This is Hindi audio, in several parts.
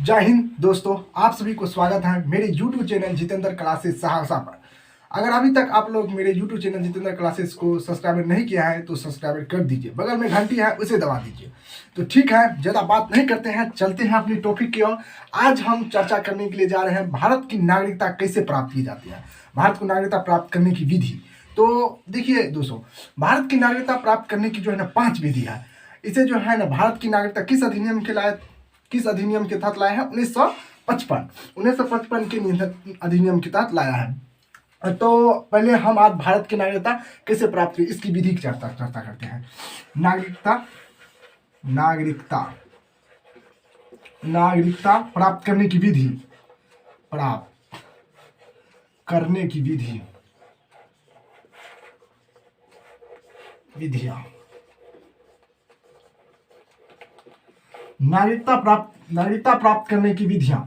जय हिंद दोस्तों, आप सभी को स्वागत है मेरे YouTube channel Jitendra classes Saharsa पर। अगर अभी तक आप लोग मेरे YouTube चैनल जितेंद्र क्लासेस को सब्सक्राइब नहीं किया है तो सब्सक्राइब कर दीजिए, बगल में घंटी है उसे दबा दीजिए। तो ठीक है, ज़्यादा बात नहीं करते हैं, चलते हैं अपनी टॉपिक की ओर। आज हम चर्चा करने के लिए जा रहे हैं भारत की नागरिकता कैसे प्राप्त की जाती है, भारत को नागरिकता प्राप्त करने की विधि। तो देखिए दोस्तों, भारत की नागरिकता प्राप्त करने की जो है ना 5 विधि है। इसे जो है ना भारत की नागरिकता किस अधिनियम के तहत लाया है? 1955 के अधिनियम के तहत लाया है। तो पहले हम आज भारत की नागरिकता कैसे प्राप्त हुई इसकी विधि की चर्चा करते हैं। नागरिकता प्राप्त करने की विधि, विधियां। नागरिकता प्राप्त करने की विधियां।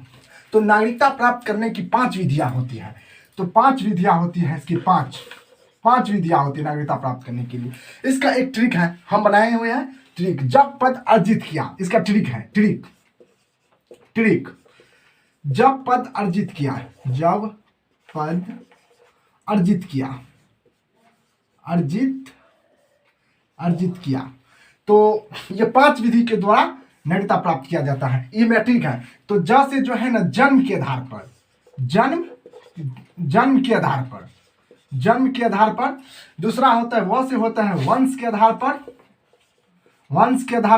तो नागरिकता प्राप्त करने की 5 विधियां होती हैं। तो 5 विधियां होती हैं, इसकी पांच विधियां होती है नागरिकता प्राप्त करने के लिए। इसका एक ट्रिक है, हम बनाए हुए हैं ट्रिक। जब पद अर्जित किया, इसका ट्रिक है, ट्रिक जब पद अर्जित किया तो ये 5 विधि के द्वारा नागरिकता प्राप्त किया जाता है। ये मैट्रिक है। तो ज से जो है ना जन्म के आधार पर, दूसरा होता है व से होता है वंश के आधार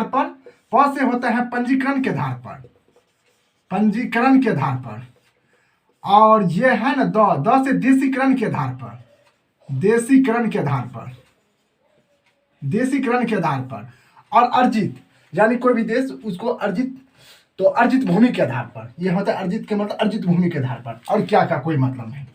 पर, प से होता है पंजीकरण के आधार पर, और ये है ना द से देशीकरण के आधार पर, और अर्जित यानी कोई भी देश उसको अर्जित भूमि के आधार पर। यह होता है अर्जित के मतलब अर्जित भूमि के आधार पर, और क्या का कोई मतलब नहीं।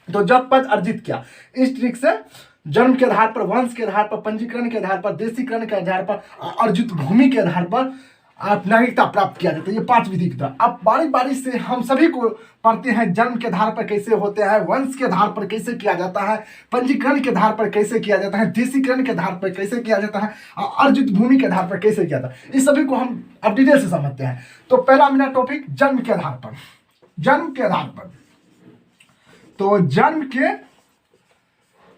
तो जब पद अर्जित किया, इस ट्रिक से जन्म के आधार पर, वंश के आधार पर, पंजीकरण के आधार पर, देशीकरण के आधार पर, अर्जित भूमि के आधार पर आप नागरिकता प्राप्त किया जाता है। ये 5 विधि की तरह अब बारी बारी से हम सभी को पढ़ते हैं। जन्म के आधार पर कैसे होते हैं, वंश के आधार पर कैसे किया जाता है, पंजीकरण के आधार पर कैसे किया जाता है, देशीकरण के आधार पर कैसे किया जाता है, अर्जित भूमि के आधार पर कैसे किया जाता है। इस सभी को हम अब डिटेल से समझते हैं। तो पहला मेरा टॉपिक जन्म के आधार पर। तो जन्म के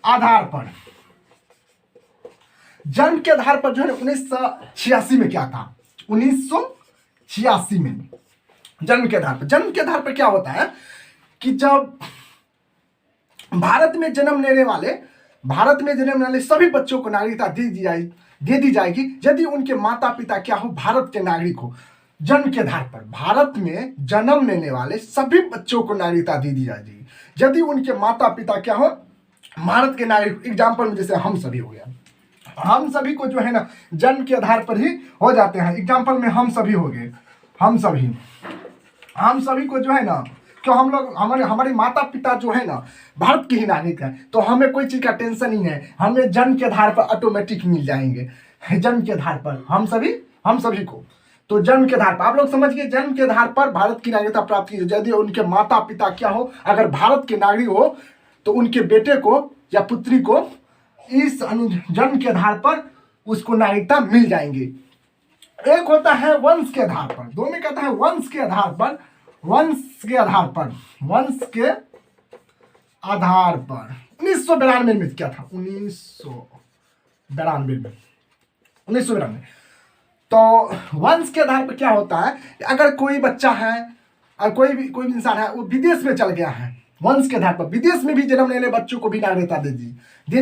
आधार पर जो है 1986 में क्या था, 1986 में जन्म के आधार पर क्या होता है कि जब भारत में जन्म लेने वाले सभी बच्चों को नागरिकता दे दी जाएगी यदि उनके माता पिता क्या हो, भारत के नागरिक हो। जन्म के आधार पर भारत में जन्म लेने वाले सभी बच्चों को नागरिकता दे दी जाएगी यदि उनके माता पिता क्या हो, भारत के नागरिक। एग्जाम्पल में जैसे हम सभी हो गया, हम सभी को जो है ना जन्म के आधार पर ही हो जाते हैं। एग्जाम्पल में हम सभी हो गए, हम सभी को जो है ना, क्यों हम लोग हमारे माता पिता जो है ना भारत के ही नागरिक हैं, तो हमें कोई चीज़ का टेंशन ही है, हमें जन्म के आधार पर ऑटोमेटिक मिल जाएंगे। जन्म के आधार पर हम सभी को तो जन्म के आधार पर आप लोग समझिए, जन्म के आधार पर भारत की नागरिकता प्राप्त की यदि उनके माता पिता क्या हो, अगर भारत के नागरिक हो तो उनके बेटे को या पुत्री को इस जन्म के आधार पर उसको नागरिकता मिल जाएंगे। एक होता है वंश के आधार पर, दो में कहता है वंश के आधार पर 1992 में क्या था, 1992 तो वंश के आधार पर क्या होता है, अगर कोई बच्चा है और कोई भी इंसान है वो विदेश में चल गया है, वंश के आधार पर विदेश में भी जन्म लेने बच्चों को भी नागरिकता दे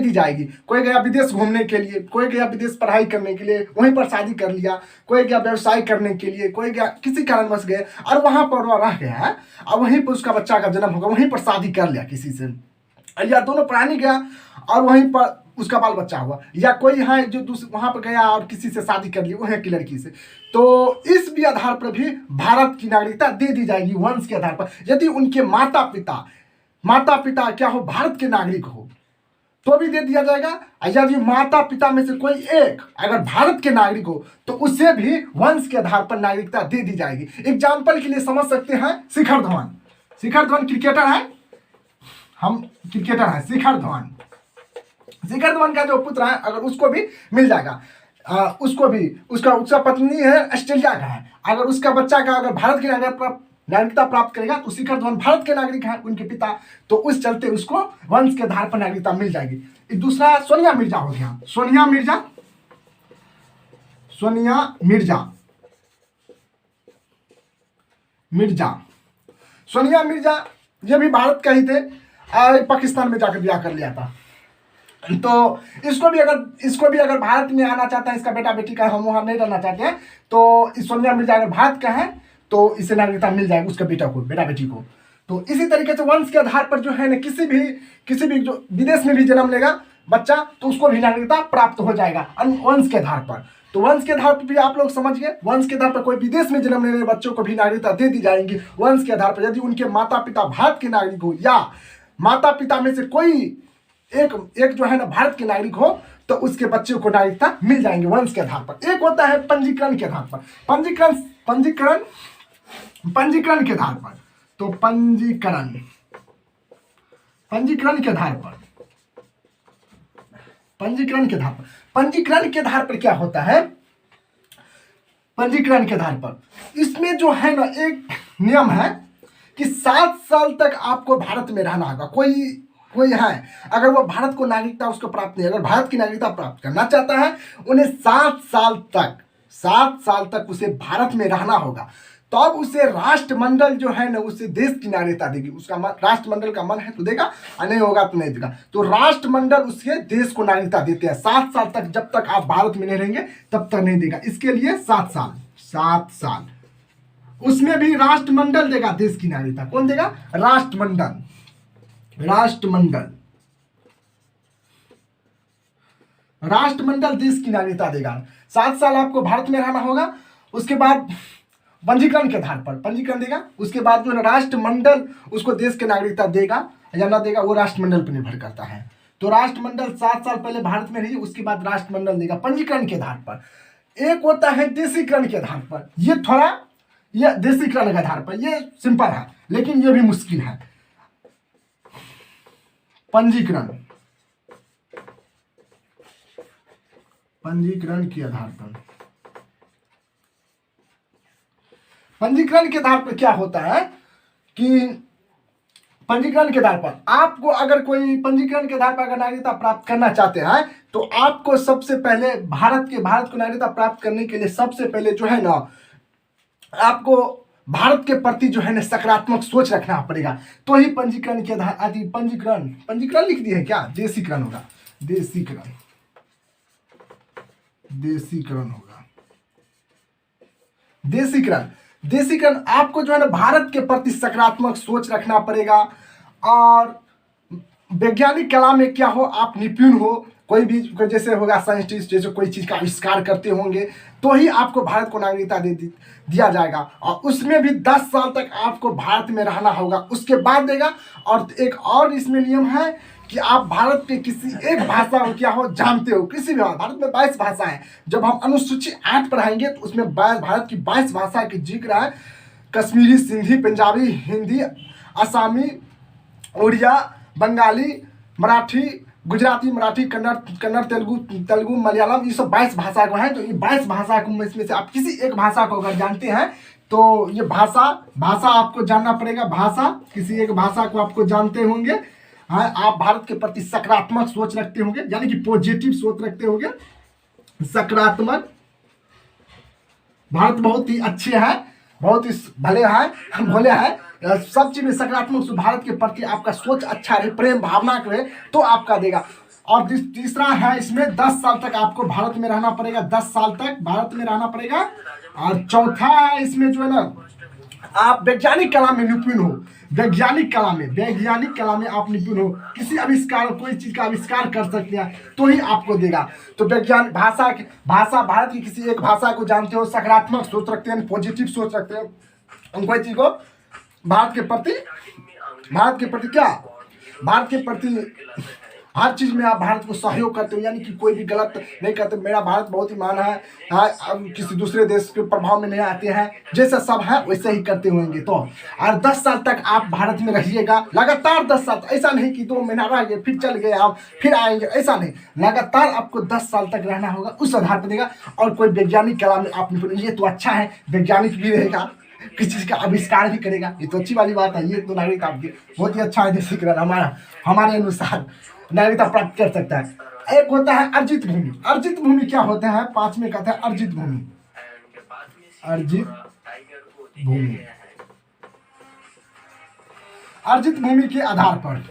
दी जाएगी। कोई गया विदेश घूमने के लिए, कोई गया विदेश पढ़ाई करने के लिए, वहीं पर शादी कर लिया, कोई गया व्यवसाय करने के लिए, कोई गया किसी कारणवश गए और वहां पर वो रह गया है और वहीं पर उसका बच्चा का जन्म होगा, वहीं पर शादी कर लिया किसी से, या दोनों प्राणी गया और वहीं पर उसका बाल बच्चा हुआ, या कोई यहाँ जो वहां पर गया और किसी से शादी कर ली वहीं की लड़की से, तो इस भी आधार पर भी भारत की नागरिकता दे दी जाएगी वंश के आधार पर। यदि उनके माता पिता क्या हो, भारत के नागरिक हो तो भी दे दिया जाएगा। यदि माता पिता में से कोई एक अगर भारत के नागरिक हो तो उसे भी वंश के आधार पर नागरिकता दे दी जाएगी। एग्जाम्पल के लिए समझ सकते हैं शिखर धवन क्रिकेटर है, शिखर धवन का जो पुत्र है अगर उसको भी मिल जाएगा। उसको भी उसका पत्नी है ऑस्ट्रेलिया का है, अगर उसका बच्चा का अगर भारत की नागरिकता प्राप्त करेगा तो शिखर धवन भारत के नागरिक हैं उनके पिता, तो उस चलते उसको वंश के आधार पर नागरिकता मिल जाएगी। दूसरा सोनिया मिर्जा हो गया, सोनिया मिर्जा ये भी भारत का ही थे, पाकिस्तान में जाकर ब्याह कर लिया था। तो इसको भी अगर भारत में आना चाहता है, इसका बेटा बेटी का हम वहाँ नहीं रहना चाहते हैं, तो सोनिया मिर्जा अगर भारत का है तो इसे नागरिकता मिल जाएगी उसके बेटा बेटी को। तो इसी तरीके से वंश के आधार पर जो है ना किसी भी जो विदेश में भी जन्म लेगा बच्चा तो उसको भी नागरिकता प्राप्त हो जाएगा वंश के आधार पर। तो वंश के आधार पर भी आप लोग समझ गए, वंश के आधार पर कोई विदेश में जन्म लेने बच्चों को भी नागरिकता दे दी जाएंगी वंश के आधार पर। यदि उनके माता पिता भारत के नागरिक हो या माता पिता में से कोई एक जो है ना भारत के नागरिक हो तो उसके बच्चे को नागरिकता मिल जाएंगे वंश के आधार पर। एक होता है पंजीकरण के आधार पर, पंजीकरण के आधार पर। तो पंजीकरण के आधार पर पंजीकरण के आधार पर क्या होता है, पंजीकरण के आधार पर इसमें जो है ना एक नियम है कि 7 साल तक आपको भारत में रहना होगा। कोई है अगर वो भारत को नागरिकता उसको प्राप्त नहीं, अगर भारत की नागरिकता प्राप्त करना चाहता है उन्हें 7 साल तक उसे भारत में रहना होगा, तब उसे राष्ट्रमंडल जो है ना उसे देश की नागरिकता देगी। उसका राष्ट्रमंडल का मन है तो देगा और नहीं होगा तो नहीं देगा। तो राष्ट्रमंडल उसके देश को नागरिकता देते हैं 7 साल तक, जब तक आप भारत में नहीं रहेंगे तब तक नहीं देगा। इसके लिए 7 साल उसमें भी राष्ट्रमंडल देगा देश की नागरिकता। कौन देगा? राष्ट्रमंडल देश की नागरिकता देगा। 7 साल आपको भारत में रहना होगा, उसके बाद पंजीकरण के आधार पर पंजीकरण देगा, उसके बाद जो राष्ट्रमंडल उसको देश की नागरिकता देगा या ना देगा वो राष्ट्रमंडल पर निर्भर करता है। तो राष्ट्रमंडल 7 साल पहले भारत में रही, उसके बाद राष्ट्रमंडल देगा पंजीकरण के आधार पर। एक होता है देशीकरण के आधार पर, ये देशीकरण के आधार पर ये सिंपल है लेकिन ये भी मुश्किल है। पंजीकरण के आधार पर पंजीकरण के आधार पर क्या होता है कि पंजीकरण के आधार पर आपको अगर कोई पंजीकरण के आधार पर अगर नागरिकता प्राप्त करना चाहते हैं तो आपको सबसे पहले भारत को नागरिकता प्राप्त करने के लिए सबसे पहले जो है ना आपको भारत के प्रति जो है ना सकारात्मक सोच रखना पड़ेगा। तो ही पंजीकरण के आधार आदि पंजीकरण लिख दिए क्या? देशीकरण होगा, देशीकरण आपको जो है ना भारत के प्रति सकारात्मक सोच रखना पड़ेगा। और वैज्ञानिक कला में क्या हो, आप निपुण हो, कोई भी जैसे होगा साइंटिस्ट, जैसे कोई चीज़ का आविष्कार करते होंगे तो ही आपको भारत को नागरिकता दिया जाएगा। और उसमें भी 10 साल तक आपको भारत में रहना होगा, उसके बाद देगा। और एक और इसमें नियम है कि आप भारत के किसी एक भाषा को क्या हो जानते हो, किसी भी भारत में 22 भाषा है। जब हम अनुसूची 8 पढ़ाएंगे तो उसमें भारत की 22 भाषा की जिक्र है। कश्मीरी, सिंधी, पंजाबी, हिंदी, आसामी, उड़िया, बंगाली, मराठी, गुजराती, मराठी, कन्नड़, तेलुगु, मलयालम, ये सब 22 भाषा को है। तो ये 22 भाषा को इसमें से आप किसी एक भाषा को अगर जानते हैं तो ये भाषा आपको जानना पड़ेगा। किसी एक भाषा को आपको जानते होंगे। हाँ, आप भारत के प्रति सकारात्मक सोच रखते होंगे, यानी कि पॉजिटिव सोच रखते होंगे, सकारात्मक। भारत बहुत ही अच्छे हैं, बहुत ही भले हैं, सब चीज में सकारात्मक। भारत के प्रति आपका सोच अच्छा रहे, प्रेम भावना रहे तो आपका देगा। और तीसरा है इसमें 10 साल तक आपको भारत में रहना पड़ेगा, 10 साल तक भारत में रहना पड़ेगा। और चौथा है इसमें जो है ना आप वैज्ञानिक कला में निपुण हो, वैज्ञानिक कला में आप निपुण हो, किसी कोई चीज का आविष्कार कर सकते हैं तो ही आपको देगा। तो वैज्ञानिक भाषा भारत की किसी एक भाषा को जानते हो, सकारात्मक सोच रखते हैं, पॉजिटिव सोच रखते हैं, कोई चीज को भारत के प्रति हर चीज़ में आप भारत को सहयोग करते हो, यानी कि कोई भी गलत नहीं करते। मेरा भारत बहुत ही महान है, हाँ, अब किसी दूसरे देश के प्रभाव में नहीं आते हैं, जैसा सब है वैसे ही करते होंगे। तो और 10 साल तक आप भारत में रहिएगा, लगातार 10 साल, ऐसा नहीं कि 2 महीना रह गए फिर चल गए आप फिर आएंगे, ऐसा नहीं, लगातार आपको 10 साल तक रहना होगा, उस आधार पर देगा। और कोई वैज्ञानिक कला में आप ये तो अच्छा है, वैज्ञानिक भी रहेगा, किसी चीज़ का आविष्कार भी करेगा, ये तो अच्छी वाली बात है। ये तो नागरिकता आपकी बहुत ही अच्छा है, देश का हमारे अनुसार नागरिकता प्राप्त कर सकता है। एक होता है अर्जित भूमि। अर्जित भूमि क्या होता है, 5 में कहते हैं अर्जित भूमि। अर्जित भूमि, अर्जित भूमि के आधार पर,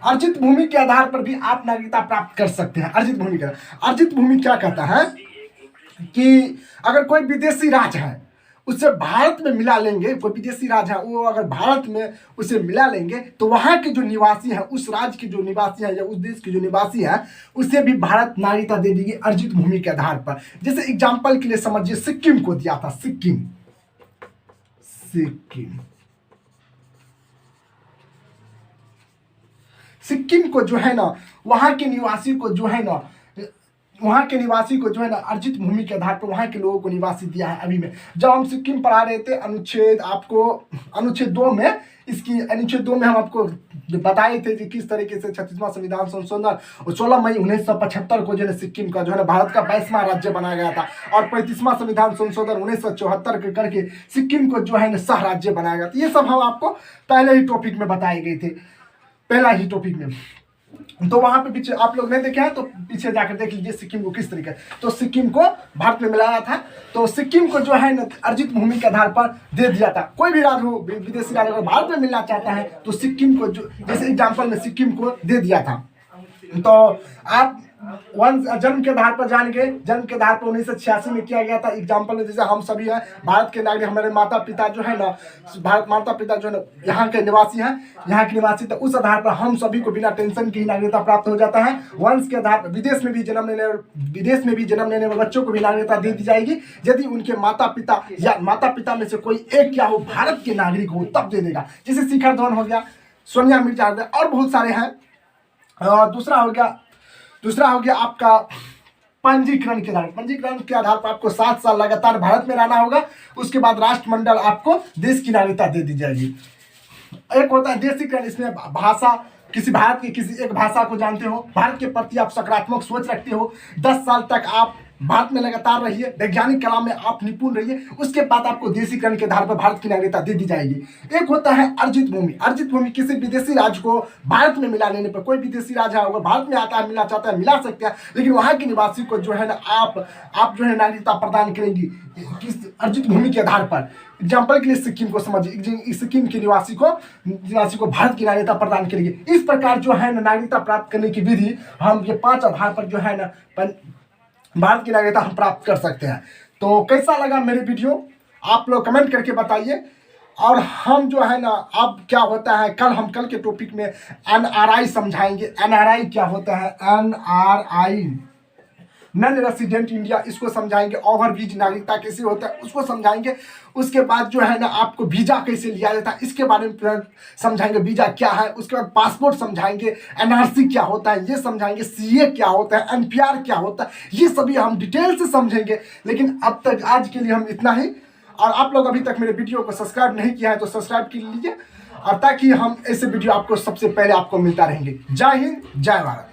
अर्जित भूमि के आधार पर भी आप नागरिकता प्राप्त कर सकते हैं। अर्जित भूमि का, अर्जित भूमि क्या कहता है कि अगर कोई विदेशी राज है उससे भारत में मिला लेंगे, कोई विदेशी राज है वो अगर भारत में उसे मिला लेंगे तो वहाँ के जो निवासी हैं, उस राज्य के जो निवासी हैं या उस देश के जो निवासी हैं, उसे भी भारत नागरिकता दे देगी अर्जित भूमि के आधार पर। जैसे एग्जाम्पल के लिए समझिए, सिक्किम को दिया था, सिक्किम, सिक्किम, सिक्किम को जो है ना, वहाँ के निवासी को जो है ना, वहाँ के निवासी को जो है ना अर्जित भूमि के आधार पर वहाँ के लोगों को निवासी दिया है। अभी में जब हम सिक्किम पढ़ा रहे थे, अनुच्छेद 2 में, इसकी अनुच्छेद 2 में हम आपको बताए थे कि किस तरीके से 36वां संविधान संशोधन और 16 मई 1975 को जो है सिक्किम का जो है भारत का 22वां राज्य बनाया गया था, और 35वां संविधान संशोधन 1974 के करके सिक्किम को जो है सह राज्य बनाया गया था। ये सब हम आपको पहले ही टॉपिक में बताए गए थे, पहला ही टॉपिक में। तो वहां पे पीछे आप लोग नहीं देखे हैं तो पीछे जाकर देख लीजिए सिक्किम को किस तरीके, तो सिक्किम को भारत में मिलाया था। तो सिक्किम को जो है ना अर्जित भूमि के आधार पर दे दिया था। कोई भी राज्य हो, विदेशी राज्य अगर भारत में मिलना चाहता है तो सिक्किम को, जो जैसे एग्जाम्पल में सिक्किम को दे दिया था। तो आप जन्म के आधार पर जानेंगे, जन्म के आधार पर 1986 में किया गया था। एग्जाम्पल में जैसे हम सभी हैं भारत के नागरिक, हमारे माता पिता जो है ना, भारत माता पिता जो है ना यहाँ के निवासी हैं, यहाँ के निवासी, तो उस आधार पर हम सभी को बिना टेंशन की नागरिकता प्राप्त हो जाता है। वंश के आधार पर विदेश में भी जन्म लेने वाले बच्चों को भी नागरिकता दे दी जाएगी। यदि उनके माता पिता या माता पिता में से कोई एक क्या हो भारत के नागरिक हो तब दे देगा। जैसे शिखर धवन हो गया, सोनिया मिर्जा हो गया, और बहुत सारे हैं। दूसरा हो गया आपका पंजीकरण के आधार। पंजीकरण के आधार पर आपको 7 साल लगातार भारत में रहना होगा, उसके बाद राष्ट्रमंडल आपको देश की नागरिकता दे दी जाएगी। एक होता है देशीकरण, इसमें भाषा, किसी भारत की किसी एक भाषा को जानते हो, भारत के प्रति आप सकारात्मक सोच रखते हो, 10 साल तक आप भारत में लगातार रहिए, वैज्ञानिक कला में आप निपुण रहिए, उसके बाद आपको देशीकरण के आधार पर भारत की नागरिकता दे दी जाएगी। एक होता है अर्जित भूमि। अर्जित भूमि किसी विदेशी राज्य को भारत में मिला लेने पर, कोई विदेशी राज्य है अगर भारत में आता है, मिलना चाहता है, मिला सकते हैं, लेकिन वहाँ के निवासी को जो है ना आप जो है नागरिकता प्रदान करेंगी किस अर्जित भूमि के आधार पर। एग्जाम्पल के लिए सिक्किम को समझिए, सिक्किम के निवासी को भारत की नागरिकता प्रदान करेंगे। इस प्रकार जो है ना नागरिकता प्राप्त करने की विधि हम ये 5 आधार पर जो है ना भारत की नागरिकता हम प्राप्त कर सकते हैं। तो कैसा लगा मेरी वीडियो आप लोग कमेंट करके बताइए। और हम जो है ना अब क्या होता है, कल के टॉपिक में NRI समझाएंगे। NRI क्या होता है, NRI नॉन रेसिडेंट इंडिया, इसको समझाएंगे। ओवरब्रिज नागरिकता कैसे होता है उसको समझाएंगे। उसके बाद जो है ना आपको वीज़ा कैसे लिया जाता है इसके बारे में समझाएंगे, वीज़ा क्या है। उसके बाद पासपोर्ट समझाएंगे, NRC क्या होता है ये समझाएंगे, CA क्या होता है, NPR क्या होता है, ये सभी हम डिटेल से समझेंगे। लेकिन अब तक आज के लिए हम इतना ही। और आप लोग अभी तक मेरे वीडियो को सब्सक्राइब नहीं किया है तो सब्सक्राइब कर लीजिए, और ताकि हम ऐसे वीडियो आपको सबसे पहले आपको मिलता रहेंगे। जय हिंद, जय भारत।